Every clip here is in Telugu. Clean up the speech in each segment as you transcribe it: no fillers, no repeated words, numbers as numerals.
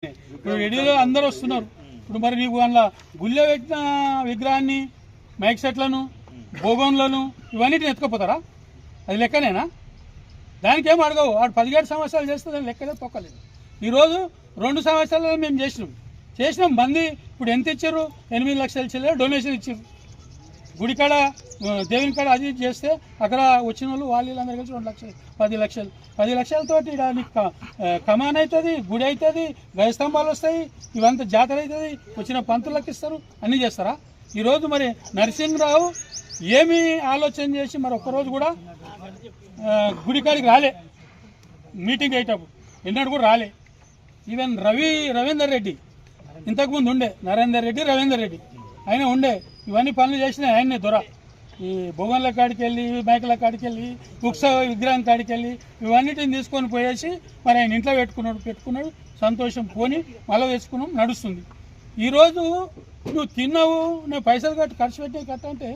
ఇప్పుడు రెడీలో అందరూ వస్తున్నారు. ఇప్పుడు మరి నీకు అందులో గుళ్ళె పెట్టిన విగ్రహాన్ని, మైక్ సెట్లను, భోగంలను ఇవన్నిటిని ఎత్తుకపోతారా? అది లెక్కనేనా? దానికి ఏం అడగవు. వాడు 17 సంవత్సరాలు చేస్తే దాని లెక్కలే తొక్కలేదు. ఈరోజు 2 సంవత్సరాలు మేము చేసినాం మంది. ఇప్పుడు ఎంత ఇచ్చారు? 8 లక్షలు ఇచ్చారు, డొనేషన్ ఇచ్చారు. గుడికాడ దేవుని కాడ అది చేస్తే అక్కడ వచ్చిన వాళ్ళు వాళ్ళందరూ కలిసి 2 లక్షలు 10 లక్షలతోటి నీకు కమాన్ అవుతుంది, గుడి అవుతుంది, గజస్తంభాలు వస్తాయి, ఇవంతా జాతర అవుతుంది, వచ్చిన పంతులకు ఇస్తారు, అన్నీ చేస్తారా? ఈరోజు మరి నరసింహరావు ఏమి ఆలోచన చేసి మరి ఒక్కరోజు కూడా గుడికాడికి రాలే. మీటింగ్ అయ్యేటప్పుడు ఎన్నడూ కూడా రాలే. ఈవెన్ రవీందర్ రెడ్డి ఇంతకుముందు ఉండే, నరేందర్ రెడ్డి, రవీందర్ రెడ్డి ఆయన ఉండే. ఇవన్నీ పనులు చేసిన ఆయన్నే దొర. ఈ భోగన్ల కాడికి వెళ్ళి, మైకుల కాడికి వెళ్ళి, ఉత్సవ విగ్రహం కాడికి వెళ్ళి ఇవన్నిటిని తీసుకొని పోయేసి మరి ఆయన ఇంట్లో పెట్టుకున్నాడు. సంతోషం పోని మళ్ళీ తెచ్చుకున్నాం, నడుస్తుంది. ఈరోజు నువ్వు తిన్నావు, నువ్వు పైసలు ఖర్చు పెట్టే అంటే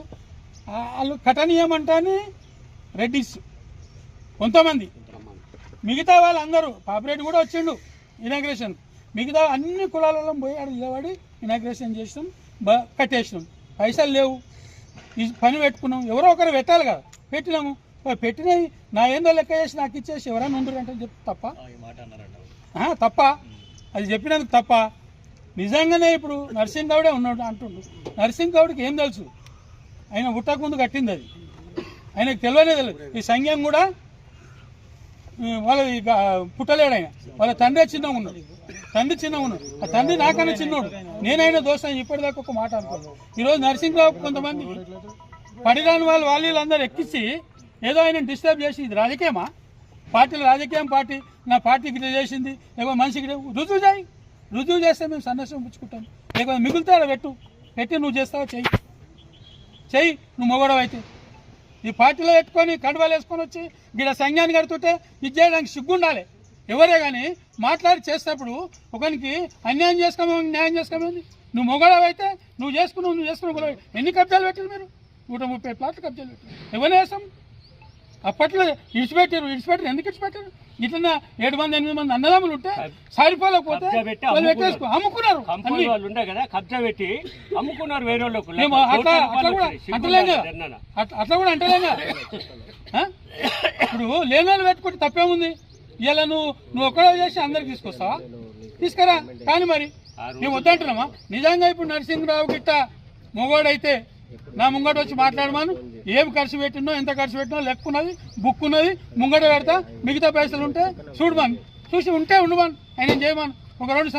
వాళ్ళు కట్టనీయమంటాని రెడ్డిస్ కొంతమంది, మిగతా వాళ్ళందరూ పాపిరెడ్డి కూడా వచ్చిండు ఇనాగ్రేషన్. మిగతా అన్ని కులాలలో పోయి అక్కడ నిలబడి ఇనాగ్రేషన్ చేసినాం, కట్టేసినాం. పైసలు లేవు, ఈ పని పెట్టుకున్నాం. ఎవరో ఒకరు పెట్టాలి కదా, పెట్టినాము. పెట్టినవి నా ఏందో లెక్క చేసి నాకు ఇచ్చేసి ఎవరైనా ఉండరంటే చెప్పి తప్ప అది చెప్పినందుకు తప్ప. నిజంగానే ఇప్పుడు నరసింహ గౌడే ఉన్నాడు అంటుండు. నరసింహ గౌడికి ఏం తెలుసు? ఆయన పుట్టక ముందు కట్టింది అది, ఆయనకు తెలియదు. ఈ సంఘం కూడా వాళ్ళ పుట్టలేడు ఆయన. వాళ్ళ తండ్రి చిన్నగా ఉన్నాడు. ఆ తండ్రి నాకన్నా చిన్నోడు. నేనైనా దోస్తాను ఇప్పటిదాకా ఒక మాట అనుకోను. ఈరోజు నరసింహరావు కొంతమంది పడిరాని వాళ్ళందరూ ఎక్కించి ఏదో ఆయన డిస్టర్బ్ చేసి, ఇది రాజకీయమా? రాజకీయం పార్టీ నా పార్టీకి ఇట్లా చేసింది, లేకపోతే మనిషికి రుజువు చేస్తే మేము సన్యాసం పుచ్చుకుంటాం. లేకపోతే మిగులుతారా పెట్టి నువ్వు చేస్తావా? చెయ్యి నువ్వు మొగడవు అయితే. ఈ పార్టీలో పెట్టుకొని కండువాలు వేసుకొని వచ్చి గిడ సంఘాన్ని కడుతుంటే ఇది చేయడానికి సిగ్గుండాలి. ఎవరే కానీ మాట్లాడి చేసేటప్పుడు ఒకరికి అన్యాయం చేసుకోమేమి, న్యాయం చేసుకోమేమి. నువ్వు మొగడవు అయితే నువ్వు చేసుకున్నావు. ఎన్ని కబ్జాలు పెట్టారు మీరు? 130 ప్లాట్లు కబ్జాలు పెట్టారు. ఎవరిని వేస్తాం? అప్పట్లో ఇడిచిపెట్టారు. ఎందుకు ఇడిచిపెట్టారు? ఇట్లా 7 మంది 8 మంది అన్నదమ్ములు ఉంటే సరిపోలేకపోతే అమ్ముకున్నారు. అట్లా కూడా అంటలేం కదా. ఇప్పుడు లేని వాళ్ళు పెట్టుకుంటే తప్పేముంది? ఇలా నువ్వు ఒక్కడో చేసి అందరికి తీసుకొస్తావా? తీసుకురా. కానీ మరి మేము వద్దంటున్నామా? నిజంగా ఇప్పుడు నరసింహరావు గిట్ట మొగోడైతే నా ముంగట వచ్చి మాట్లాడమాను. ఏం ఖర్చు పెట్టినో, ఎంత ఖర్చు పెట్టినో లెక్కున్నది, బుక్ ఉన్నది, ముంగట పెడతా. మిగతా పైసలు ఉంటే చూడమాను, చూసి ఉంటే ఉండమాను, ఆయన చేయమాను. ఒక 2